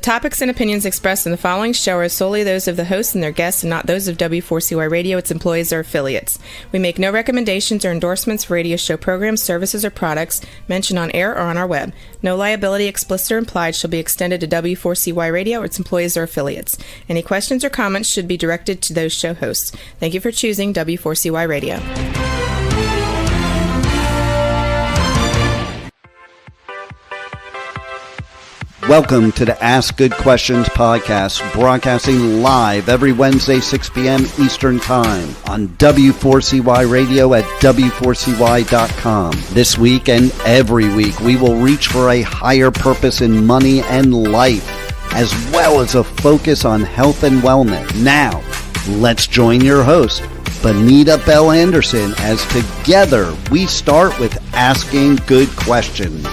topics and opinions expressed in the following show are solely those of the hosts and their guests and not those of W4CY Radio, its employees, or affiliates. We make no recommendations or endorsements for radio show programs, services, or products mentioned on air or on our web. No liability, explicit or implied, shall be extended to W4CY Radio or its employees or affiliates. Any questions or comments should be directed to those show hosts. Thank you for choosing W4CY Radio. Welcome to the Ask Good Questions podcast, broadcasting live every Wednesday, 6 p.m. Eastern Time on W4CY Radio at W4CY.com. This week and every week, we will reach for a higher purpose in money and life, as well as a focus on health and wellness. Now, let's join your host, Benita Bell-Andersen, as together we start with Asking Good Questions.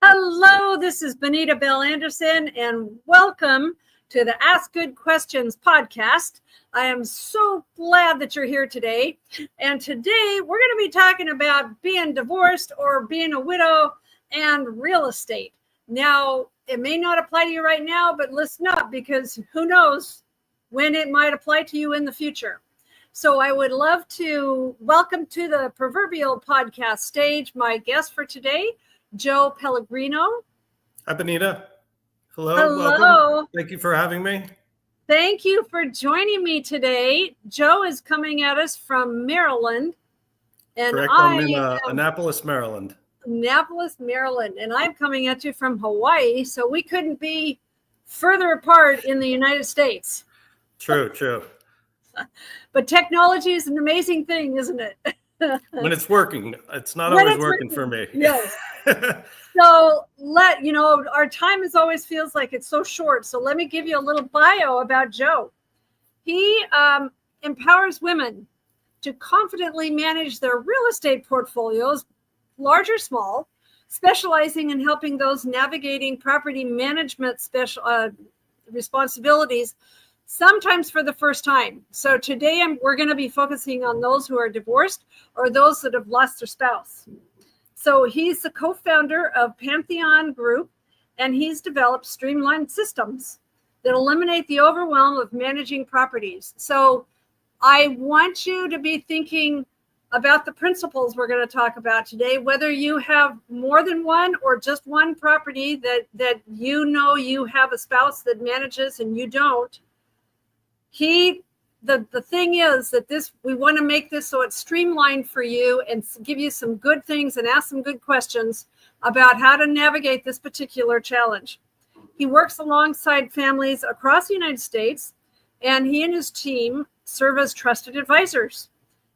Hello, this is Benita Bell-Andersen, and welcome to the Ask Good Questions podcast. I am so glad that you're here today. And today we're going to be talking about being divorced or being a widow and real estate. Now, it may not apply to you right now, but listen up, because who knows when it might apply to you in the future. So I would love to welcome to the proverbial podcast stage my guest for today, Joe Pellegrino. Hi, Benita. Hello. Hello. Welcome. Thank you for having me. Thank you for joining me today. Joe is coming at us from Maryland. And Correct. I'm in Annapolis, Maryland. Annapolis, Maryland. And I'm coming at you from Hawaii. So we couldn't be further apart in the United States. True. But technology is an amazing thing, isn't it? When it's working. It's not always working for me. Yes. So our time always feels like it's so short. So let me give you a little bio about Joe. He empowers women to confidently manage their real estate portfolios, large or small, specializing in helping those navigating property management responsibilities, sometimes for the first time. So today we're going to be focusing on those who are divorced or those that have lost their spouse. So he's the co-founder of Pantheon Group, and he's developed streamlined systems that eliminate the overwhelm of managing properties. So I want you to be thinking about the principles we're going to talk about today, whether you have more than one or just one property that you have a spouse that manages and you don't. The thing is that we want to make this so it's streamlined for you and give you some good things and ask some good questions about how to navigate this particular challenge. He works alongside families across the United States, and he and his team serve as trusted advisors,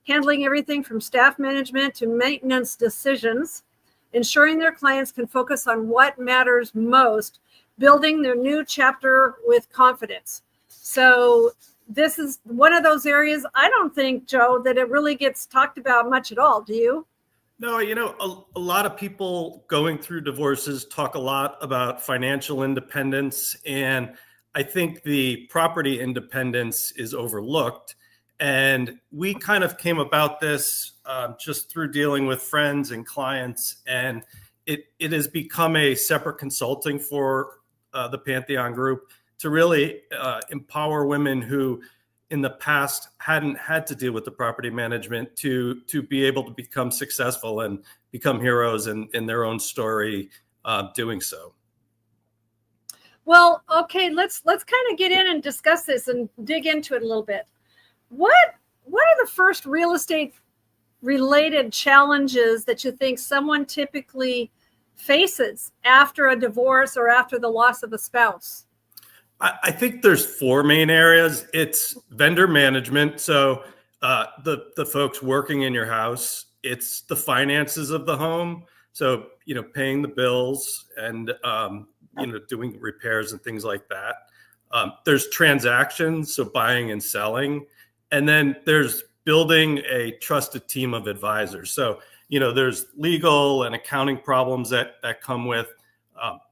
handling everything from staff management to maintenance decisions, ensuring their clients can focus on what matters most, building their new chapter with confidence. So this is one of those areas, I don't think, Joe, that it really gets talked about much at all. Do you? No, a lot of people going through divorces talk a lot about financial independence. And I think the property independence is overlooked. And we kind of came about this just through dealing with friends and clients. And it has become a separate consulting for the Pantheon Group to really empower women who in the past hadn't had to deal with the property management to be able to become successful and become heroes in their own story doing so. Well, okay, let's kind of get in and discuss this and dig into it a little bit. What are the first real estate related challenges that you think someone typically faces after a divorce or after the loss of a spouse? I think there's four main areas. It's vendor management. So the folks working in your house, it's the finances of the home. So, paying the bills and, doing repairs and things like that. There's transactions, so buying and selling. And then there's building a trusted team of advisors. So, there's legal and accounting problems that come with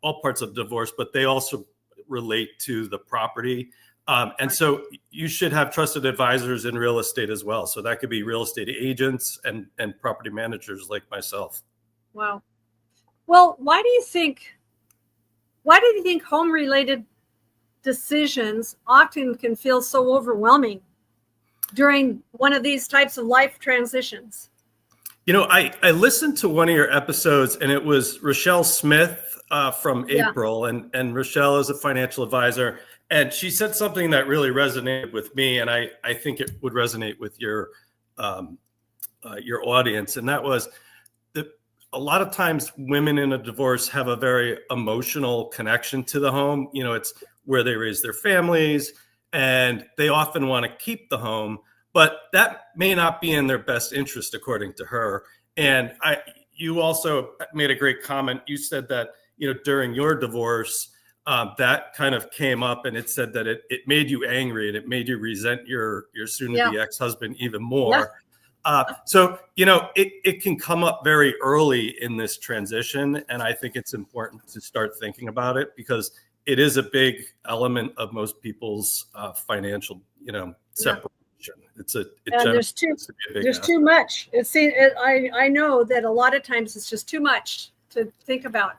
all parts of divorce, but they also relate to the property. And so you should have trusted advisors in real estate as well. So that could be real estate agents and property managers like myself. Wow. Well, why do you think home-related decisions often can feel so overwhelming during one of these types of life transitions? I listened to one of your episodes, and it was Rochelle Smith from April, and Rochelle is a financial advisor, and she said something that really resonated with me, and I think it would resonate with your audience, and that was that a lot of times women in a divorce have a very emotional connection to the home. It's where they raise their families, and they often want to keep the home, but that may not be in their best interest, according to her. And you also made a great comment. You said that, during your divorce, that kind of came up, and it said that it made you angry and it made you resent your soon-to-be ex-husband even more. So, it can come up very early in this transition. And I think it's important to start thinking about it because it is a big element of most people's financial, separation. There's too much. I know that a lot of times it's just too much to think about.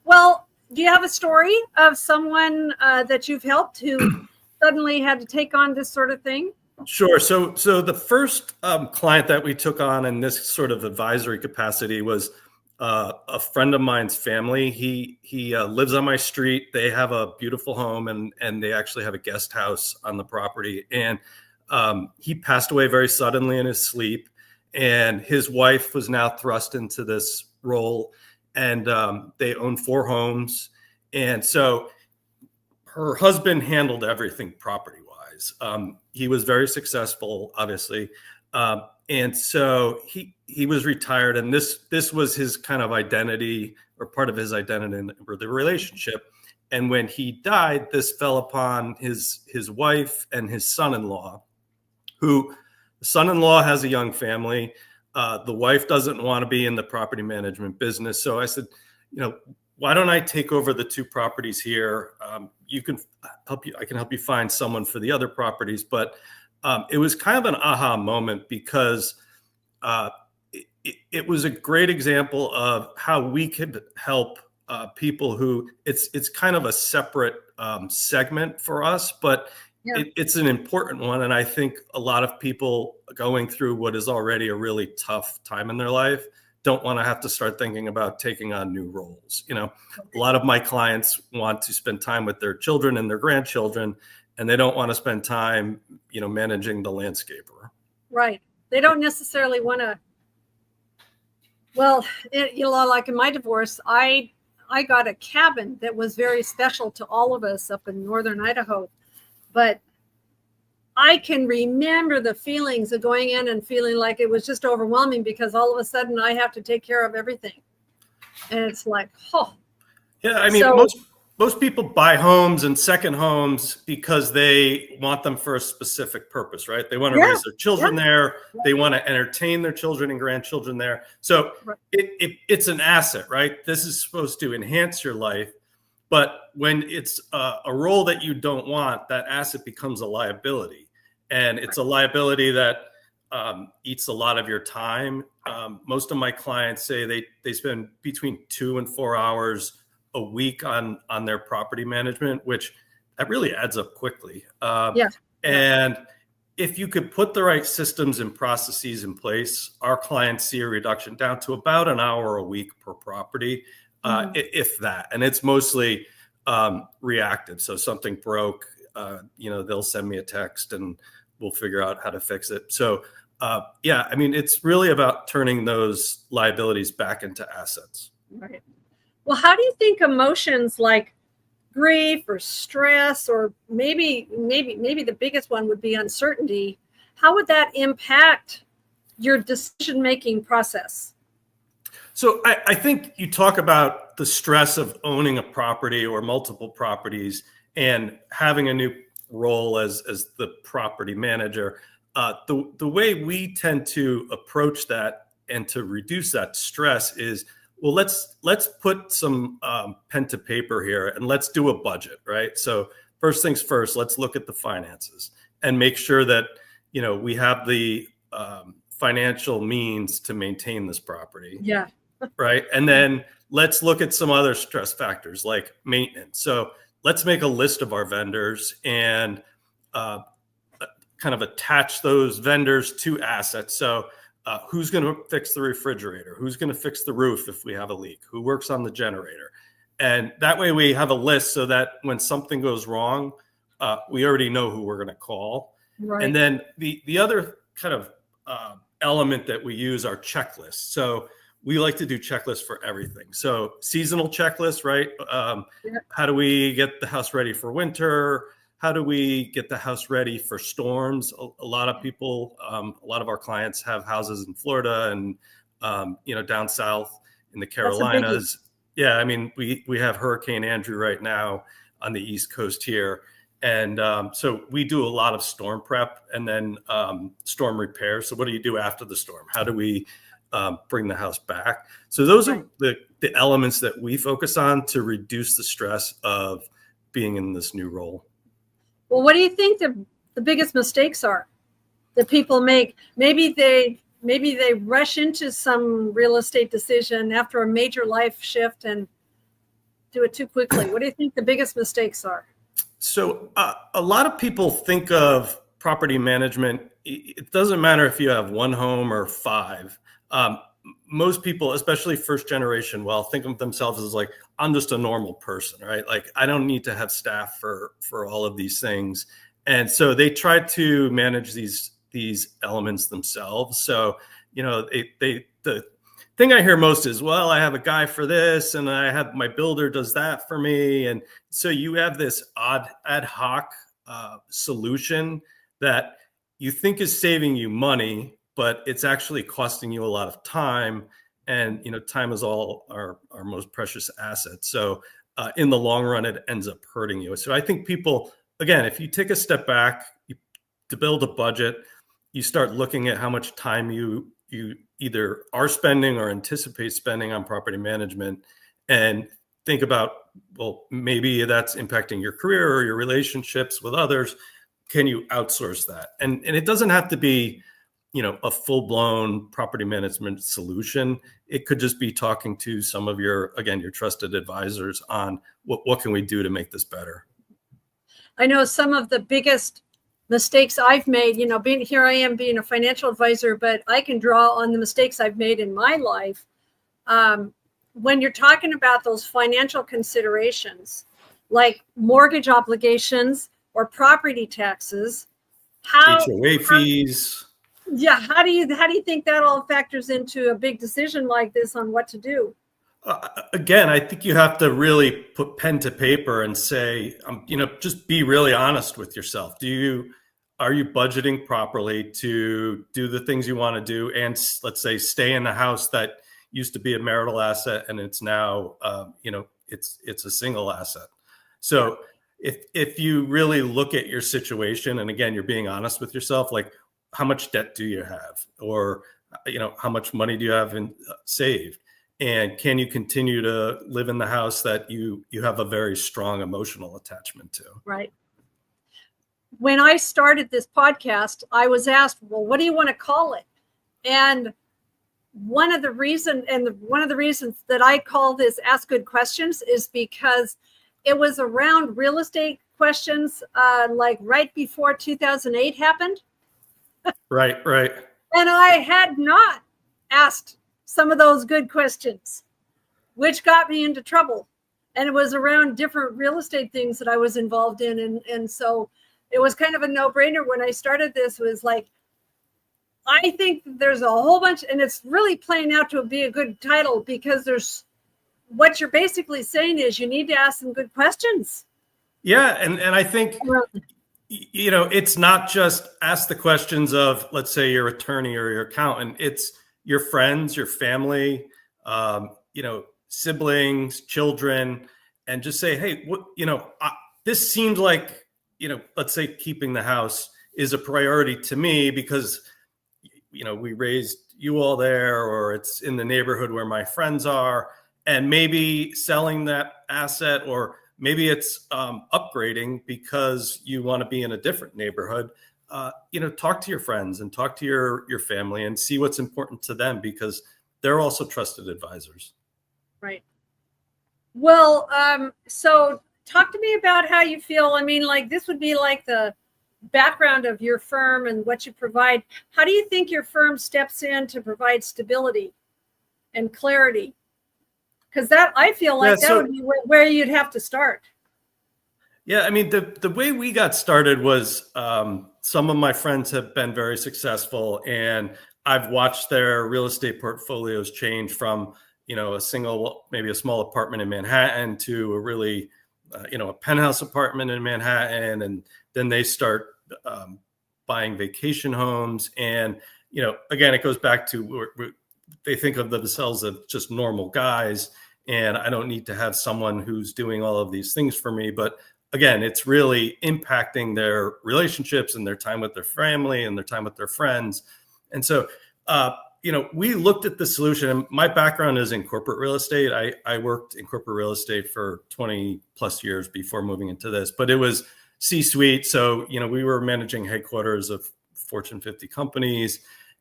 Well, do you have a story of someone that you've helped who suddenly had to take on this sort of thing? Sure. So the first client that we took on in this sort of advisory capacity was a friend of mine's family. He lives on my street. They have a beautiful home, and they actually have a guest house on the property. And he passed away very suddenly in his sleep. And his wife was now thrust into this role, and they own 4 homes. And so her husband handled everything property-wise. He was very successful, obviously. And so he was retired, and this was his kind of identity, or part of his identity in the relationship. And when he died, this fell upon his wife and his son-in-law, who the son-in-law has a young family. The wife doesn't want to be in the property management business. So I said, why don't I take over the 2 properties here? I can help you find someone for the other properties. But it was kind of an aha moment because it was a great example of how we could help people who it's kind of a separate segment for us, but it's an important one. And I think a lot of people going through what is already a really tough time in their life don't want to have to start thinking about taking on new roles. A lot of my clients want to spend time with their children and their grandchildren, and they don't want to spend time, managing the landscaper. Right. They don't necessarily want to. Well, like in my divorce, I got a cabin that was very special to all of us up in northern Idaho. But I can remember the feelings of going in and feeling like it was just overwhelming because all of a sudden I have to take care of everything. And it's like, Yeah, I mean, most people buy homes and second homes because they want them for a specific purpose, right? They want to raise their children there. They want to entertain their children and grandchildren there. So it's an asset, right? This is supposed to enhance your life. But when it's a role that you don't want, that asset becomes a liability. And it's a liability that eats a lot of your time. Most of my clients say they spend between 2 and 4 hours a week on their property management, which that really adds up quickly. And if you could put the right systems and processes in place, our clients see a reduction down to about an hour a week per property, if that. And it's mostly reactive. So something broke, they'll send me a text and we'll figure out how to fix it. So I mean, it's really about turning those liabilities back into assets. Right. Well, how do you think emotions like grief or stress, or maybe the biggest one would be uncertainty, how would that impact your decision-making process? So I think you talk about the stress of owning a property or multiple properties and having a new role as the property manager. The way we tend to approach that and to reduce that stress is, well, let's put some pen to paper here and let's do a budget, right? So first things first, let's look at the finances and make sure that we have the financial means to maintain this property. Yeah. right? And then let's look at some other stress factors like maintenance. So let's make a list of our vendors and kind of attach those vendors to assets. So who's going to fix the refrigerator? Who's going to fix the roof if we have a leak? Who works on the generator? And that way we have a list so that when something goes wrong, we already know who we're going to call. Right. And then the other kind of element that we use are checklists. So we like to do checklists for everything. So seasonal checklists, right? How do we get the house ready for winter? How do we get the house ready for storms? A lot of people, a lot of our clients have houses in Florida and, down south in the Carolinas. Yeah, I mean, we have Hurricane Andrew right now on the East Coast here. And so we do a lot of storm prep and then storm repair. So what do you do after the storm? How do we bring the house back? So those are the elements that we focus on to reduce the stress of being in this new role. Well, what do you think the biggest mistakes are that people make? Maybe they rush into some real estate decision after a major life shift and do it too quickly. What do you think the biggest mistakes are? So a lot of people think of property management. It doesn't matter if you have one home or five. Most people, especially first generation wealth, think of themselves as like, I'm just a normal person, right? Like I don't need to have staff for all of these things. And so they try to manage these elements themselves. So, the thing I hear most is, well, I have a guy for this and I have my builder does that for me. And so you have this ad hoc solution that you think is saving you money, but it's actually costing you a lot of time. And, time is all our most precious asset. So in the long run, it ends up hurting you. So I think people, again, if you take a step back to build a budget, you start looking at how much time you either are spending or anticipate spending on property management and think about, well, maybe that's impacting your career or your relationships with others. Can you outsource that? And it doesn't have to be, a full-blown property management solution. It could just be talking to some of your trusted advisors on what can we do to make this better. I know some of the biggest mistakes I've made, being a financial advisor, but I can draw on the mistakes I've made in my life. When you're talking about those financial considerations, like mortgage obligations or property taxes, HOA fees. Yeah. How do you think that all factors into a big decision like this on what to do? Again, I think you have to really put pen to paper and say, just be really honest with yourself. Are you budgeting properly to do the things you want to do? And let's say stay in the house that used to be a marital asset and it's now, it's a single asset. So if you really look at your situation and again, you're being honest with yourself, like how much debt do you have? Or, how much money do you have saved? And can you continue to live in the house that you have a very strong emotional attachment to? Right. When I started this podcast, I was asked, well, what do you want to call it? And one of the reasons that I call this Ask Good Questions is because it was around real estate questions, like right before 2008 happened. Right. And I had not asked some of those good questions, which got me into trouble. And it was around different real estate things that I was involved in. And so it was kind of a no-brainer when I started this. Was like, I think there's a whole bunch, and it's really playing out to be a good title because there's what you're basically saying is you need to ask some good questions. Yeah. And I think, it's not just ask the questions of, let's say, your attorney or your accountant. It's your friends, your family, siblings, children, and just say, hey, this seems like, let's say keeping the house is a priority to me because, we raised you all there, or it's in the neighborhood where my friends are, and maybe selling that asset, or maybe it's upgrading because you want to be in a different neighborhood. Talk to your friends and talk to your family and see what's important to them, because they're also trusted advisors. Right. Well, so talk to me about how you feel. I mean, like this would be like the background of your firm and what you provide. How do you think your firm steps in to provide stability and clarity? Because that, I feel like that would be where you'd have to start. Yeah, I mean, the way we got started was some of my friends have been very successful, and I've watched their real estate portfolios change from, a single, maybe a small apartment in Manhattan to a really, a penthouse apartment in Manhattan. And then they start buying vacation homes. And, again, it goes back to they think of themselves as just normal guys. And I don't need to have someone who's doing all of these things for me. But again, it's really impacting their relationships and their time with their family and their time with their friends. And so, we looked at the solution. And my background is in corporate real estate. I worked in corporate real estate for 20 plus years before moving into this, but it was C-suite. So, we were managing headquarters of Fortune 50 companies.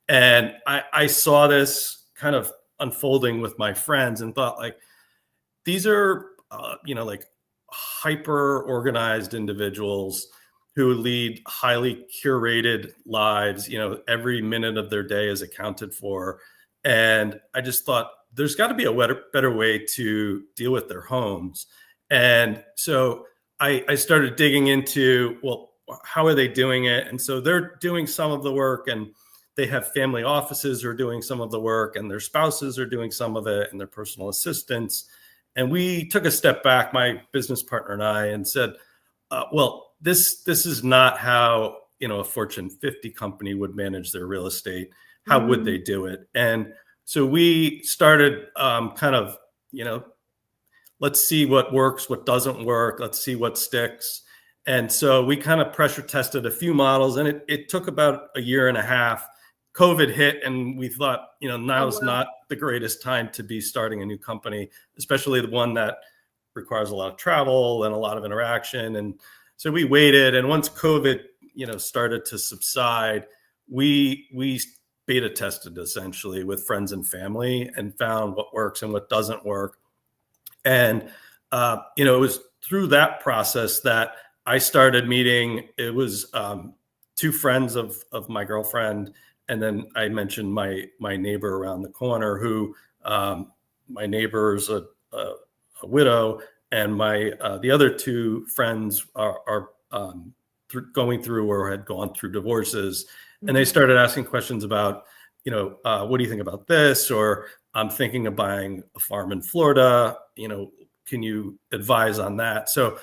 And I saw this kind of unfolding with my friends and thought, like, these are, like hyper organized individuals who lead highly curated lives. Every minute of their day is accounted for. And I just thought there's got to be a better way to deal with their homes. And so I started digging into, well, how are they doing it? And so they're doing some of the work, and they have family offices who are doing some of the work, and their spouses are doing some of it, and their personal assistants. And we took a step back, my business partner and I, and said, well, this is not how, a Fortune 50 company would manage their real estate. How would they do it? And so we started kind of, let's see what works, what doesn't work. Let's see what sticks. And so we kind of pressure tested a few models, and it took about a year and a half. COVID hit, and we thought, now's not the greatest time to be starting a new company, especially the one that requires a lot of travel and a lot of interaction. And so we waited. And once COVID, started to subside, we beta tested essentially with friends and family and found what works and what doesn't work. And, it was through that process that I started meeting. It was two friends of my girlfriend. And then I mentioned my neighbor around the corner, who my neighbor is a widow, and the other two friends are going through or had gone through divorces, and they started asking questions about, what do you think about this? Or I'm thinking of buying a farm in Florida. Can you advise on that? So,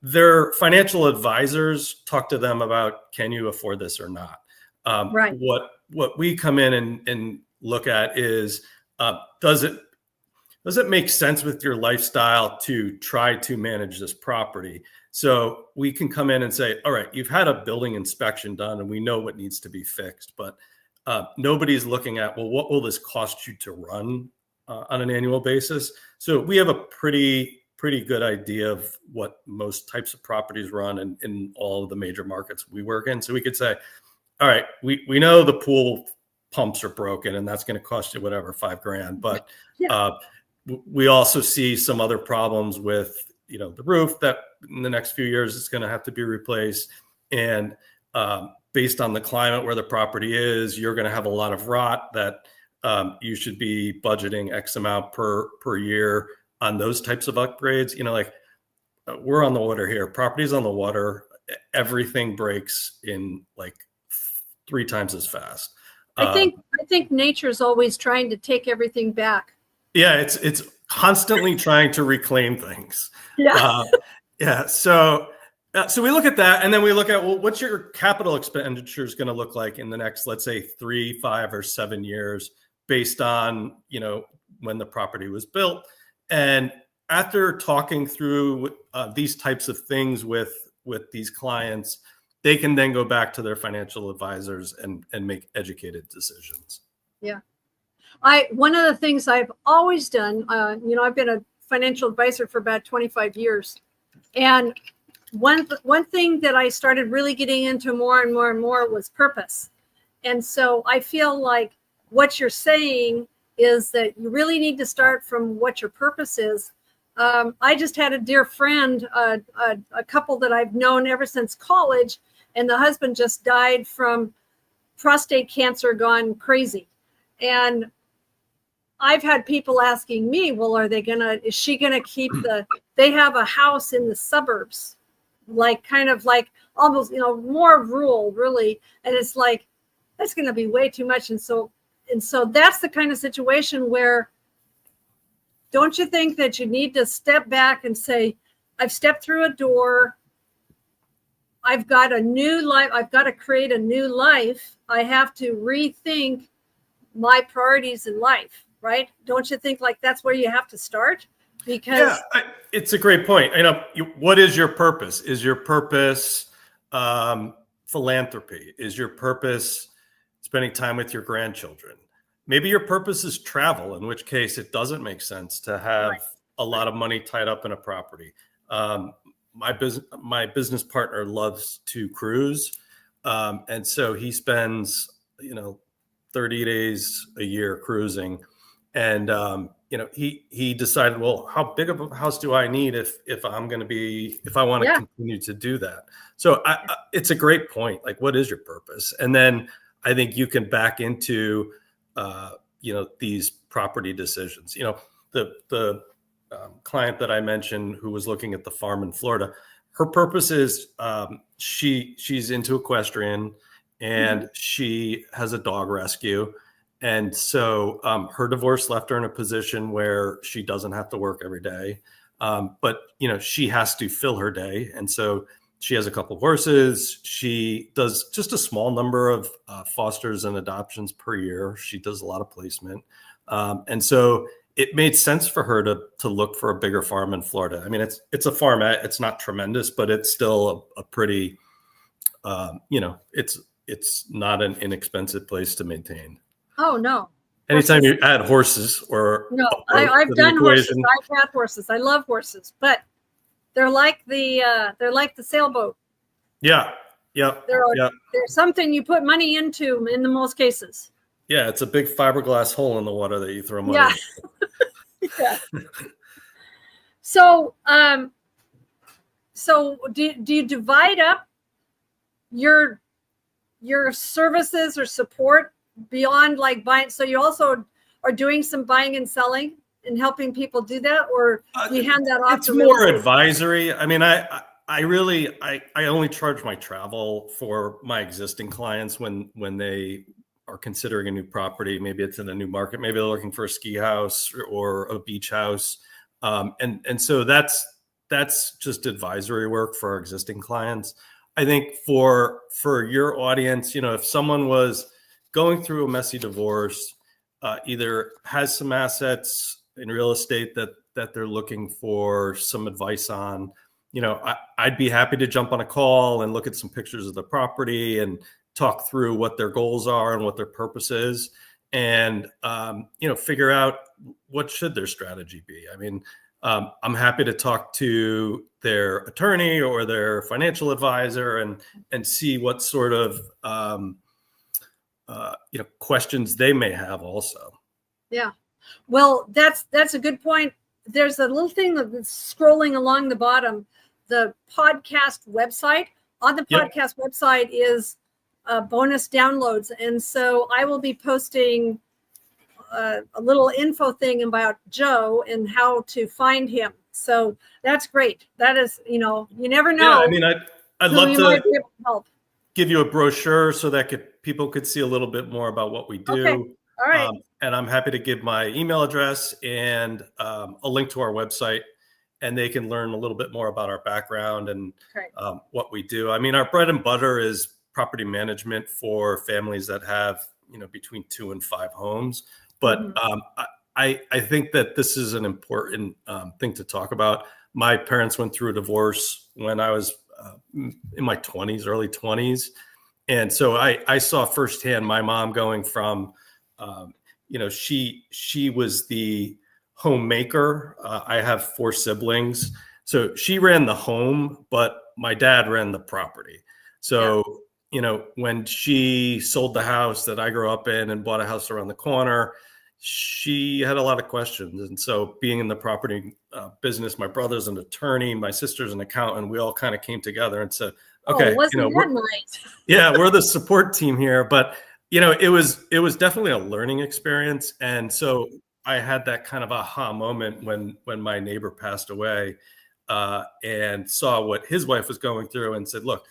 their financial advisors talk to them about, can you afford this or not? Right. What we come in and look at is, does it make sense with your lifestyle to try to manage this property? So we can come in and say, all right, you've had a building inspection done, and we know what needs to be fixed, but nobody's looking at, well, what will this cost you to run on an annual basis? So we have a pretty good idea of what most types of properties run in all of the major markets we work in. So we could say, all right, we know the pool pumps are broken, and that's going to cost you whatever, $5,000. But we also see some other problems with, the roof that in the next few years is going to have to be replaced. And based on the climate where the property is, you're going to have a lot of rot that you should be budgeting X amount per year on those types of upgrades. We're on the water here. Property's on the water. Everything breaks in like 3 times as fast. I think nature's always trying to take everything back. Yeah, it's constantly trying to reclaim things. Yeah. So we look at that, and then we look at, well, what's your capital expenditures going to look like in the next, let's say, 3, 5, or 7 years, based on when the property was built. And after talking through these types of things with these clients, they can then go back to their financial advisors and make educated decisions. Yeah. One of the things I've always done, I've been a financial advisor for about 25 years. And one thing that I started really getting into more and more was purpose. And so I feel like what you're saying is that you really need to start from what your purpose is. I just had a dear friend, a couple that I've known ever since college, and the husband just died from prostate cancer gone crazy. And I've had people asking me, well, is she gonna keep they have a house in the suburbs, like kind of like almost, more rural really. And it's like, that's gonna be way too much. And so that's the kind of situation where, don't you think that you need to step back and say, I've stepped through a door. I've got a new life. I've got to create a new life. I have to rethink my priorities in life, right? Don't you think like that's where you have to start? Because it's a great point. What is your purpose? Is your purpose philanthropy? Is your purpose spending time with your grandchildren? Maybe your purpose is travel, in which case it doesn't make sense to have a lot of money tied up in a property. My business partner loves to cruise. And so he spends, 30 days a year cruising. And, he decided, well, how big of a house do I need if I want to continue to do that? So it's a great point. Like, what is your purpose? And then I think you can back into, these property decisions. The client that I mentioned who was looking at the farm in Florida, her purpose is she's into equestrian and she has a dog rescue. And so her divorce left her in a position where she doesn't have to work every day. But, she has to fill her day. And so she has a couple of horses. She does just a small number of fosters and adoptions per year. She does a lot of placement. And so it made sense for her to look for a bigger farm in Florida. I mean, it's a farmette. It's not tremendous, but it's still a pretty, it's not an inexpensive place to maintain. Oh, no. Anytime you add horses I've done horses. I've had horses. I love horses, but they're like the sailboat. Yeah. They're something you put money into in the most cases. Yeah, it's a big fiberglass hole in the water that you throw money in. Yeah. So do you divide up your services or support beyond like buying? So you also are doing some buying and selling and helping people do that, or do you hand that off? It's more advisory. I mean, I only charge my travel for my existing clients when they are considering a new property. Maybe it's in a new market. Maybe they're looking for a ski house or a beach house. And so that's just advisory work for our existing clients. I think for your audience, if someone was going through a messy divorce, either has some assets in real estate that they're looking for some advice on, I'd be happy to jump on a call and look at some pictures of the property and talk through what their goals are and what their purpose is, and figure out what should their strategy be. I mean, I'm happy to talk to their attorney or their financial advisor and see what sort of questions they may have also. Yeah. Well, that's a good point. There's a little thing that's scrolling along the bottom, the podcast website. On the podcast website is bonus downloads. And so I will be posting a little info thing about Joe and how to find him. So that's great. That is, you never know. Yeah, I mean, I'd love to help. Give you a brochure so that people could see a little bit more about what we do. Okay. All right. And I'm happy to give my email address and a link to our website, and they can learn a little bit more about our background and what we do. I mean, our bread and butter is property management for families that have, between 2 and 5 homes. But I think that this is an important thing to talk about. My parents went through a divorce when I was in my 20s, early 20s. And so I saw firsthand my mom going from, she was the homemaker. I have 4 siblings. So she ran the home, but my dad ran the property. So, when she sold the house that I grew up in and bought a house around the corner, she had a lot of questions. And so being in the property business, my brother's an attorney, my sister's an accountant, we all kind of came together and said, okay, wasn't that nice? Yeah, we're the support team here. But, it was definitely a learning experience. And so I had that kind of aha moment when my neighbor passed away, and saw what his wife was going through and said, look,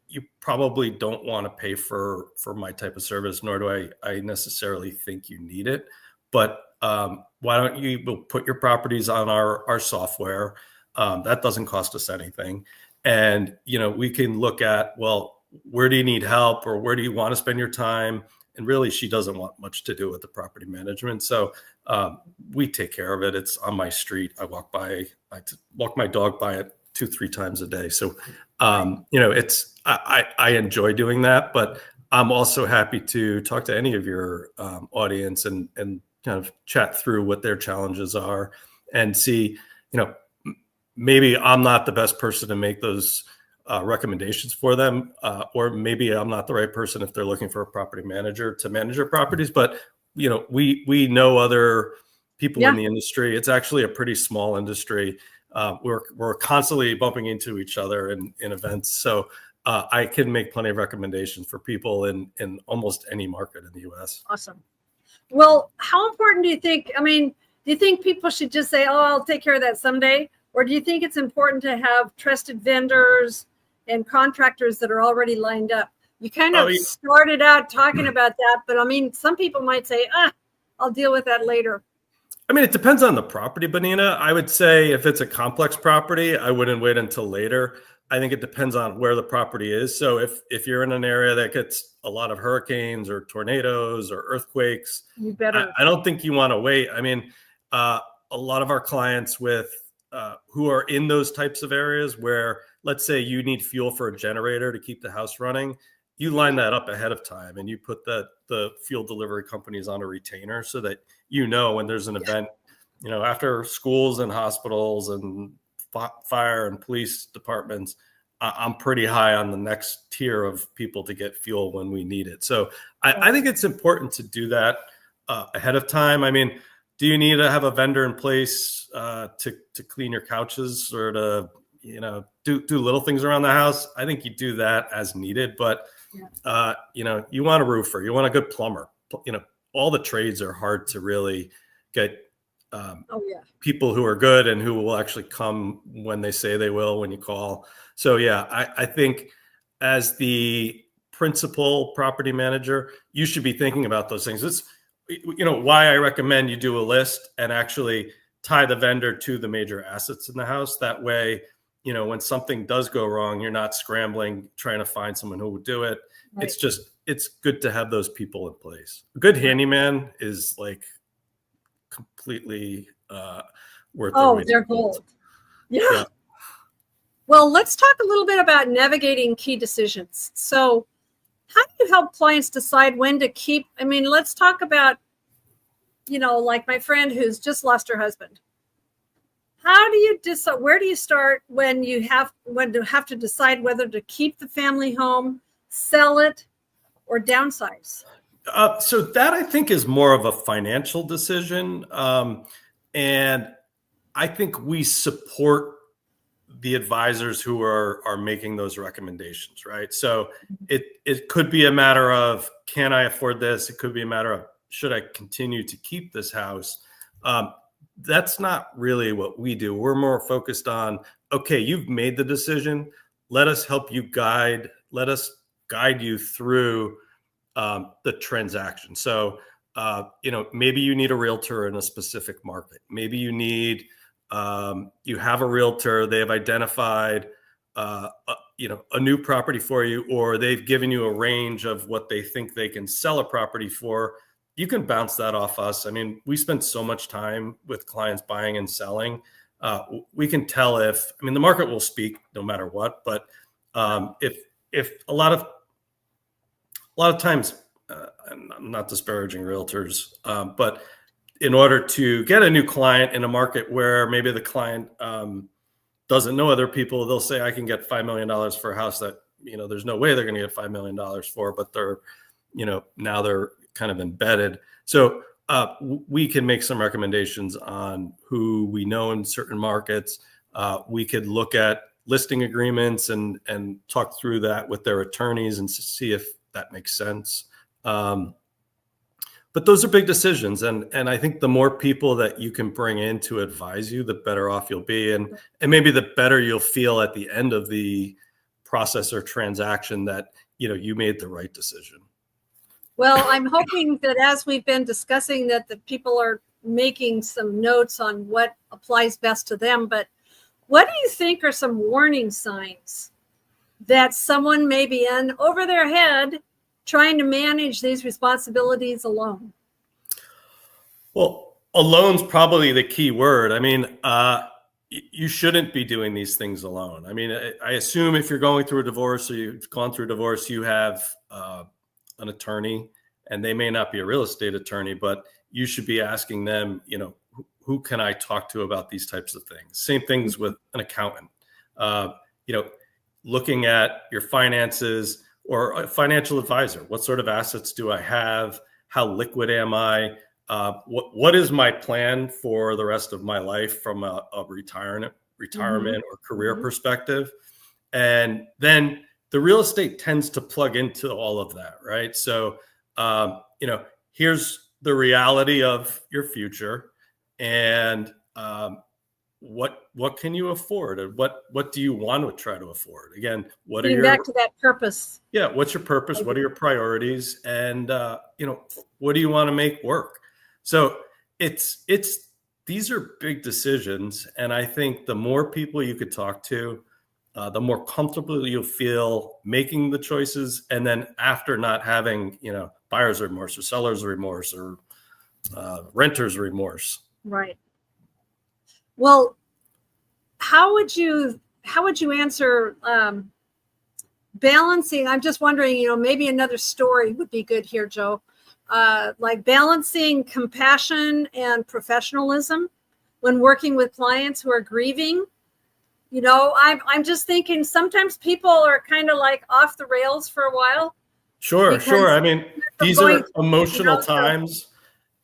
you probably don't want to pay for my type of service, nor do I necessarily think you need it. But why don't you put your properties on our software? That doesn't cost us anything. And, we can look at, well, where do you need help, or where do you want to spend your time? And really, she doesn't want much to do with the property management. So we take care of it. It's on my street. I walk my dog by it 2-3 times a day. So, it's, I enjoy doing that, but I'm also happy to talk to any of your audience and kind of chat through what their challenges are and see, maybe I'm not the best person to make those recommendations for them, or maybe I'm not the right person if they're looking for a property manager to manage their properties. But we know other people in the industry. It's actually a pretty small industry. We're constantly bumping into each other in events, so I can make plenty of recommendations for people in almost any market in the U.S. Awesome. Well, how important do you think? I mean, do you think people should just say, "Oh, I'll take care of that someday," or do you think it's important to have trusted vendors and contractors that are already lined up? You kind of started out talking about that, but I mean, some people might say, I'll deal with that later. I mean, it depends on the property, Benina. I would say if it's a complex property, I wouldn't wait until later. I think it depends on where the property is. So if you're in an area that gets a lot of hurricanes or tornadoes or earthquakes, you better. I don't think you want to wait. I mean, a lot of our clients who are in those types of areas where, let's say you need fuel for a generator to keep the house running, you line that up ahead of time and you put the fuel delivery companies on a retainer so that when there's an event, after schools and hospitals and fire and police departments, I'm pretty high on the next tier of people to get fuel when we need it. So I think it's important to do that ahead of time. I mean, do you need to have a vendor in place to clean your couches or to do little things around the house? I think you do that as needed, but you want a roofer, you want a good plumber. All the trades are hard to really get people who are good and who will actually come when they say they will when you call. So I think as the principal property manager, you should be thinking about those things. It's why I recommend you do a list and actually tie the vendor to the major assets in the house. That way, when something does go wrong, you're not scrambling trying to find someone who will do it. Right. It's good to have those people in place. A good handyman is like completely worth their gold. Yeah. Well, let's talk a little bit about navigating key decisions. So how do you help clients decide when to keep? I mean, let's talk about, like my friend who's just lost her husband. How do you decide? Where do you start when you have to decide whether to keep the family home, sell it, or downsize? So that I think is more of a financial decision, and I think we support the advisors who are making those recommendations, right? So it could be a matter of, can I afford this? It could be a matter of, should I continue to keep this house? That's not really what we do. We're more focused on, okay, you've made the decision. Let us help you guide. Let us guide you through the transaction. So, maybe you need a realtor in a specific market. Maybe you need, you have a realtor, they have identified, a new property for you, or they've given you a range of what they think they can sell a property for. You can bounce that off us. I mean, we spend so much time with clients buying and selling. We can tell the market will speak no matter what, but if a lot of times, I'm not disparaging realtors, but in order to get a new client in a market where maybe the client doesn't know other people, they'll say, I can get $5 million for a house that, there's no way they're going to get $5 million for, but they're, now they're kind of embedded. So we can make some recommendations on who we know in certain markets. We could look at listing agreements and talk through that with their attorneys and see if that makes sense. But those are big decisions. And I think the more people that you can bring in to advise you, the better off you'll be. And maybe the better you'll feel at the end of the process or transaction that, you made the right decision. Well, I'm hoping that as we've been discussing that the people are making some notes on what applies best to them. But what do you think are some warning signs that someone may be in over their head trying to manage these responsibilities alone? Well, alone's probably the key word. I mean, you shouldn't be doing these things alone. I mean, I assume if you're going through a divorce or you've gone through a divorce, you have an attorney, and they may not be a real estate attorney, but you should be asking them, who can I talk to about these types of things? Same things with an accountant. Looking at your finances, or a financial advisor. What sort of assets do I have? How liquid am I? What is my plan for the rest of my life from a retirement or career perspective? And then the real estate tends to plug into all of that, right? So, here's the reality of your future, and what can you afford, and what do you want to try to afford? Again, what are your back to that purpose? Yeah, what's your purpose? What are your priorities? And what do you want to make work? So these are big decisions, and I think the more people you could talk to, the more comfortable you'll feel making the choices, and then after not having buyer's remorse or seller's remorse or renter's remorse. Right. Well, how would you answer balancing? I'm just wondering, maybe another story would be good here, Joe. Like balancing compassion and professionalism when working with clients who are grieving. I'm just thinking sometimes people are kind of like off the rails for a while. Sure. I mean, these are emotional times.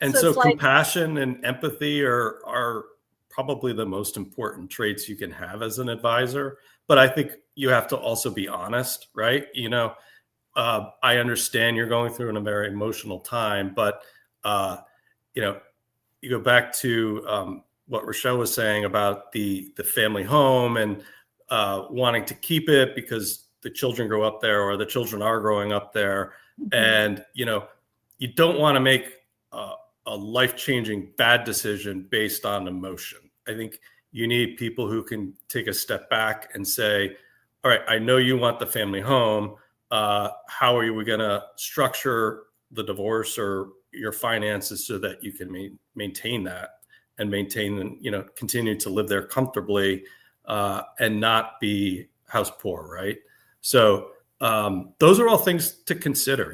And so compassion and empathy are probably the most important traits you can have as an advisor. But I think you have to also be honest, right? I understand you're going through a very emotional time, but you go back to what Rochelle was saying about the family home and wanting to keep it because the children grow up there, or the children are growing up there. Mm-hmm. And, you don't want to make a life-changing bad decision based on emotion. I think you need people who can take a step back and say, all right, I know you want the family home. How are we going to structure the divorce or your finances so that you can maintain that and continue to live there comfortably and not be house poor, right? So those are all things to consider.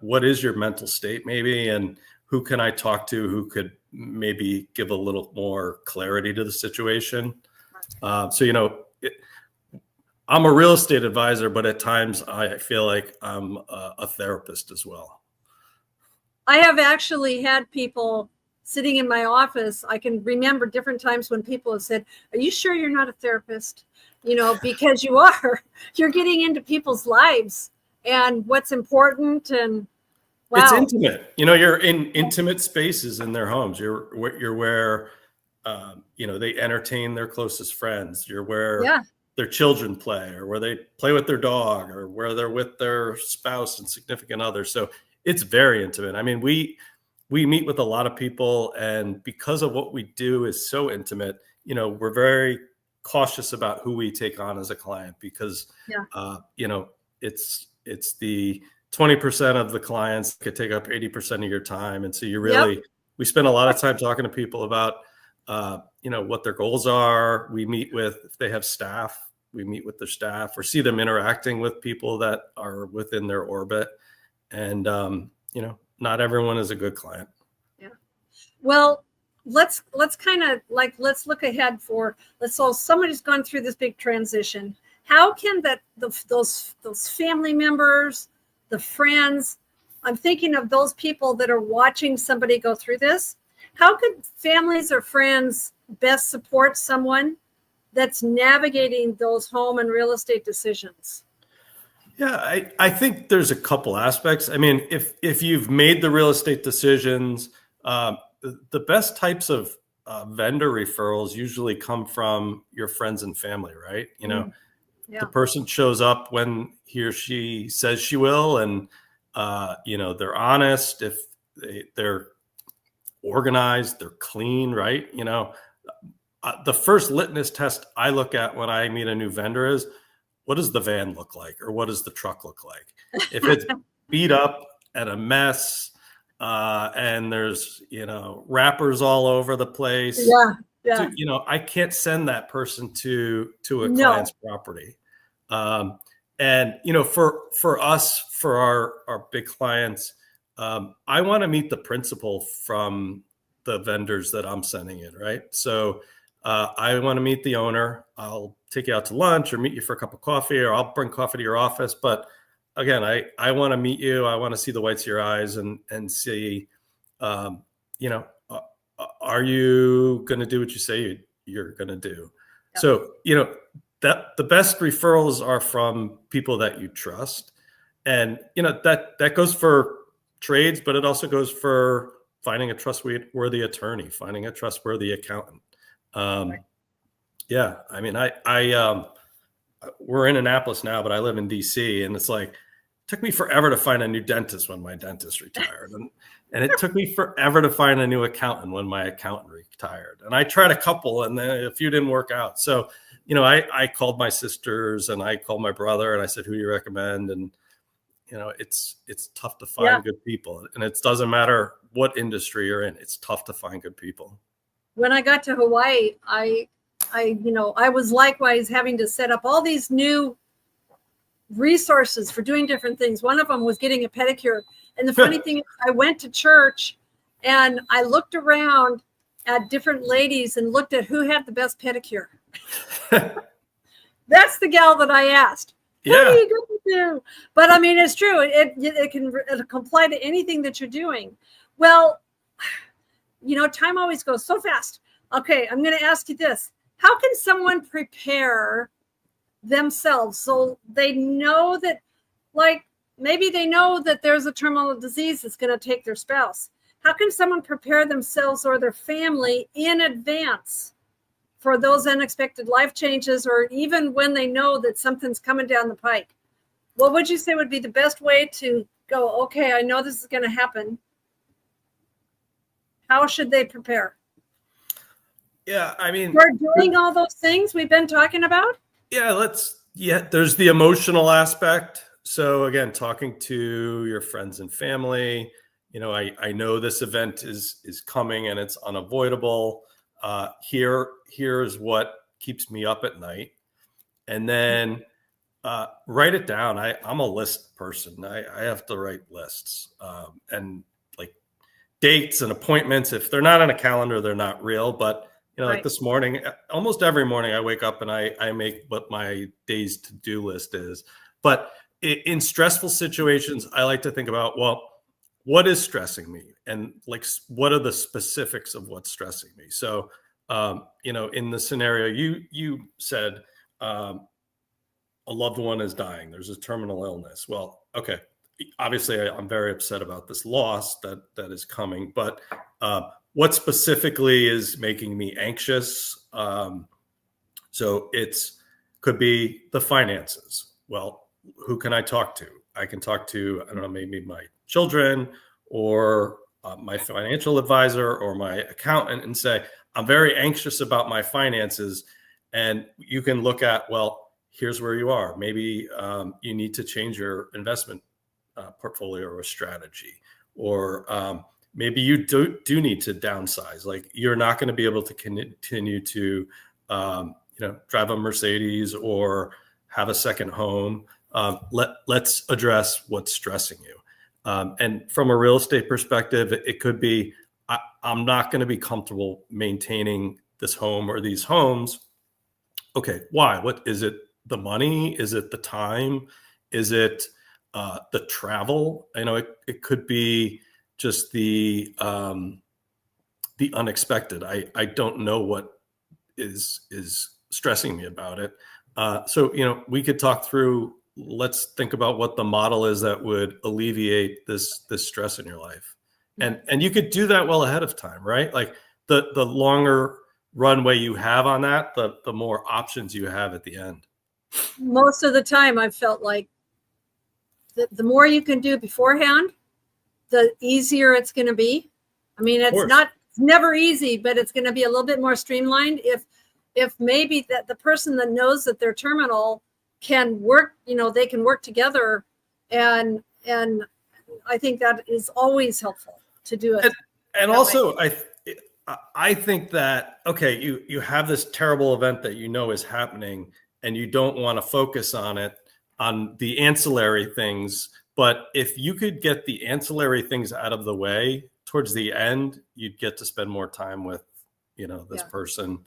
What is your mental state maybe, and who can I talk to who could maybe give a little more clarity to the situation? I'm a real estate advisor, but at times I feel like I'm a therapist as well. I have actually had people sitting in my office. I can remember different times when people have said, "Are you sure you're not a therapist?" Because you are. You're getting into people's lives and what's important. And wow. It's intimate. You're in intimate spaces in their homes. You're where they entertain their closest friends. You're where their children play, or where they play with their dog, or where they're with their spouse and significant other. So it's very intimate. I mean, we meet with a lot of people, and because of what we do is so intimate, we're very cautious about who we take on as a client, because it's the 20% of the clients could take up 80% of your time. And so we spend a lot of time talking to people about, what their goals are. We meet with, if they have staff, we meet with their staff or see them interacting with people that are within their orbit. And, not everyone is a good client. Yeah. Well, let's kind of let's look ahead so somebody's gone through this big transition. How can those family members, the friends, I'm thinking of those people that are watching somebody go through this. How could families or friends best support someone that's navigating those home and real estate decisions? Yeah, I think there's a couple aspects. I mean, if you've made the real estate decisions, the best types of vendor referrals usually come from your friends and family, right? You know, Yeah. the person shows up when he or she says she will, and you know, they're honest. If they're organized, they're clean, right? You know, the first litmus test I look at when I meet a new vendor is, what does the van look like, or what does the truck look like? If it's beat up and a mess, and there's, you know, wrappers all over the place, Yeah. you know, I can't send that person to a No. client's property. And you know, for us, for our big clients, I want to meet the principal from the vendors that I'm sending in, right? So I want to meet the owner. I'll take you out to lunch or meet you for a cup of coffee, or I'll bring coffee to your office. But again, I want to meet you. I want to see the whites of your eyes and see, you know, are you going to do what you say you're going to do? Yep. So, you know, that the best referrals are from people that you trust. And, you know, that goes for trades, but it also goes for finding a trustworthy attorney, finding a trustworthy accountant. Yeah, I mean, we're in Annapolis now, but I live in DC, and it's like, it took me forever to find a new dentist when my dentist retired. And it took me forever to find a new accountant when my accountant retired. And I tried a couple, and then a few didn't work out. So, you know, I called my sisters and I called my brother and I said, who do you recommend? And, you know, it's tough to find good people. And it doesn't matter what industry you're in. It's tough to find good people. When I got to Hawaii, I was likewise having to set up all these new resources for doing different things. One of them was getting a pedicure. And the funny thing is, I went to church and I looked around at different ladies and looked at who had the best pedicure. That's the gal that I asked. What are you going to do? But I mean, it's true. It can apply to anything that you're doing. Well, you know, time always goes so fast. Okay, I'm going to ask you this. How can someone prepare themselves so they know that, like, maybe they know that there's a terminal disease that's going to take their spouse? How can someone prepare themselves or their family in advance for those unexpected life changes, or even when they know that something's coming down the pike? What would you say would be the best way to go, okay, I know this is going to happen? How should they prepare? Yeah, I mean, we're doing all those things we've been talking about. There's the emotional aspect. So again, talking to your friends and family, you know, I know this event is coming and it's unavoidable. Here's what keeps me up at night. And then write it down. I'm a list person. I have to write lists, and like dates and appointments. If they're not on a calendar, they're not real. But you know, like this morning, almost every morning I wake up and I make what my day's to-do list is. But in stressful situations, I like to think about, well, what is stressing me? And like, what are the specifics of what's stressing me? So, you know, in the scenario you said, a loved one is dying. There's a terminal illness. Well, okay. Obviously, I'm very upset about this loss that is coming, but what specifically is making me anxious? So could be the finances. Well, who can I talk to? I can talk to, I don't know, maybe my children or my financial advisor or my accountant and say, I'm very anxious about my finances. And you can look at, well, here's where you are. Maybe you need to change your investment portfolio or strategy, or maybe you do need to downsize. Like, you're not going to be able to continue to, drive a Mercedes or have a second home. Let's address what's stressing you. And from a real estate perspective, it could be, I'm not going to be comfortable maintaining this home or these homes. Okay, why? What is it? The money? Is it the time? Is it the travel. I know it could be just the unexpected. I don't know what is stressing me about it. So, we could talk through, let's think about what the model is that would alleviate this stress in your life. And you could do that well ahead of time, right? Like the longer runway you have on that, the more options you have at the end. Most of the time I've felt like the more you can do beforehand, the easier it's going to be. I mean, it's never easy, but it's going to be a little bit more streamlined if maybe that the person that knows that they're terminal can work, they can work together. And I think that is always helpful to do it. And also, I think that, okay, you have this terrible event that is happening, and you don't want to focus on the ancillary things. But if you could get the ancillary things out of the way towards the end, you'd get to spend more time with, this person,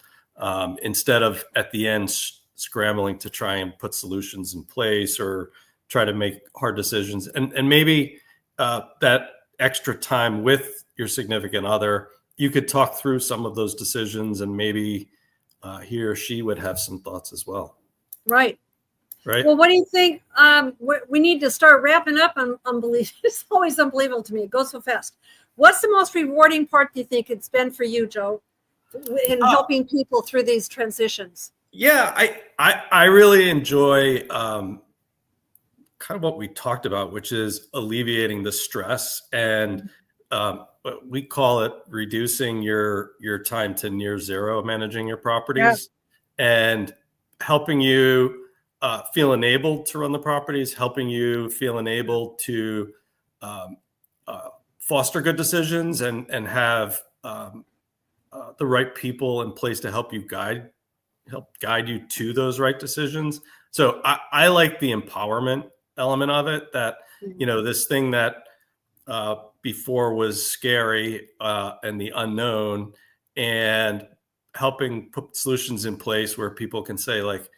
instead of at the end scrambling to try and put solutions in place or try to make hard decisions. And maybe that extra time with your significant other, you could talk through some of those decisions, and maybe he or she would have some thoughts as well. Right. Well, what do you think? We need to start wrapping up. Unbelievable. It's always unbelievable to me. It goes so fast. What's the most rewarding part do you think it's been for you, Joe, in helping people through these transitions? Yeah, I really enjoy kind of what we talked about, which is alleviating the stress, and we call it reducing your time to near zero, managing your properties, and helping you feel enabled to run the properties, helping you feel enabled to foster good decisions and have the right people in place to help guide you to those right decisions. So I like the empowerment element of it, that, this thing that before was scary and the unknown, and helping put solutions in place where people can say, like,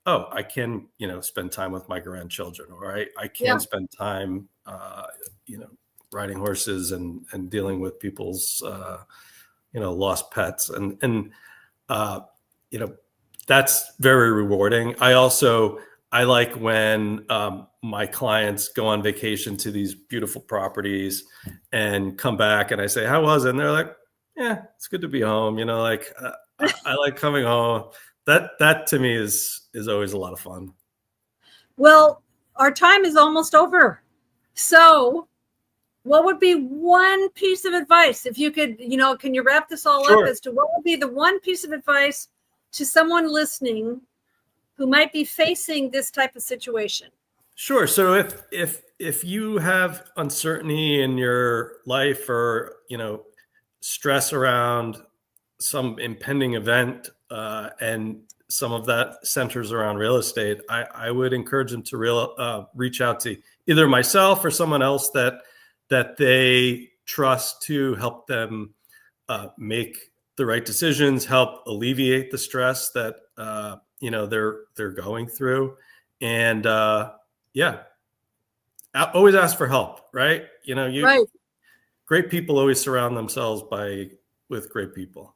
oh, I can, spend time with my grandchildren, or I can spend time, riding horses and dealing with people's, lost pets. And that's very rewarding. I like when my clients go on vacation to these beautiful properties and come back, and I say, how was it? And they're like, yeah, it's good to be home. I like coming home. That to me is always a lot of fun. Well, our time is almost over. So what would be one piece of advice, if you could, can you wrap this all up as to what would be the one piece of advice to someone listening who might be facing this type of situation? Sure. So if you have uncertainty in your life, or, stress around some impending event, and some of that centers around real estate, I would encourage them to reach out to either myself or someone else that they trust to help them make the right decisions, help alleviate the stress that they're going through. And always ask for help, right? Right. Great people always surround themselves with great people.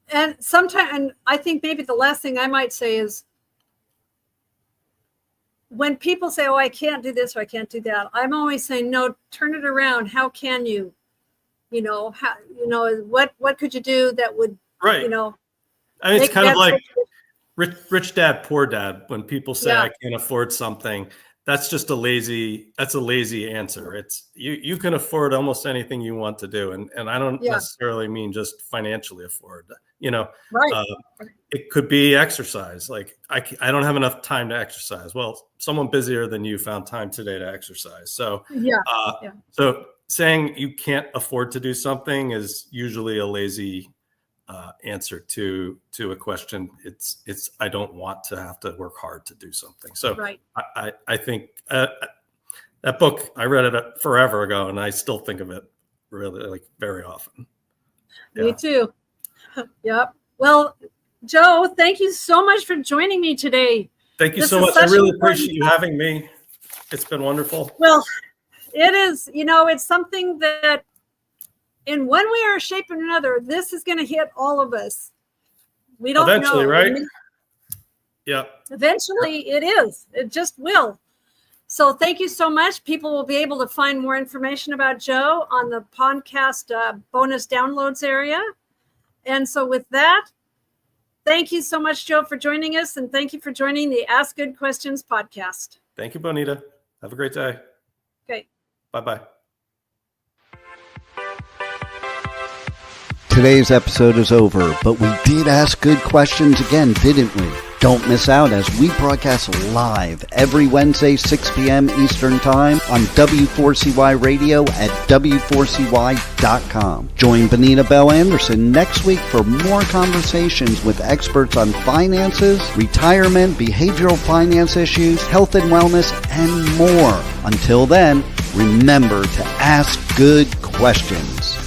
And sometimes, and I think maybe the last thing I might say is, when people say, oh, I can't do this or I can't do that, I'm always saying, no, turn it around. How can you, what could you do that would, right. I mean, it's kind of like rich dad, poor dad. When people say I can't afford something, that's just a lazy answer. It's you can afford almost anything you want to do. And I don't necessarily mean just financially afford, right. It could be exercise. Like I don't have enough time to exercise. Well, someone busier than you found time today to exercise. So, so saying you can't afford to do something is usually a lazy answer to a question. It's I don't want to have to work hard to do something. So right. I think that book, I read it forever ago, and I still think of it really very often. Me too. Yep. Well, Joe, thank you so much for joining me today. Thank you so much. I really appreciate you having me. It's been wonderful. Well, it is, it's something that in one way or shape or another, this is going to hit all of us. We don't eventually, know. Right? Yeah. Eventually it is. It just will. So thank you so much. People will be able to find more information about Joe on the podcast bonus downloads area. And so with that, thank you so much, Joe, for joining us. And thank you for joining the Ask Good Questions podcast. Thank you, Bonita. Have a great day. Okay. Bye-bye. Today's episode is over, but we did ask good questions again, didn't we? Don't miss out as we broadcast live every Wednesday, 6 p.m. Eastern Time on W4CY Radio at W4CY.com. Join Bonita Bell-Andersen next week for more conversations with experts on finances, retirement, behavioral finance issues, health and wellness, and more. Until then, remember to ask good questions.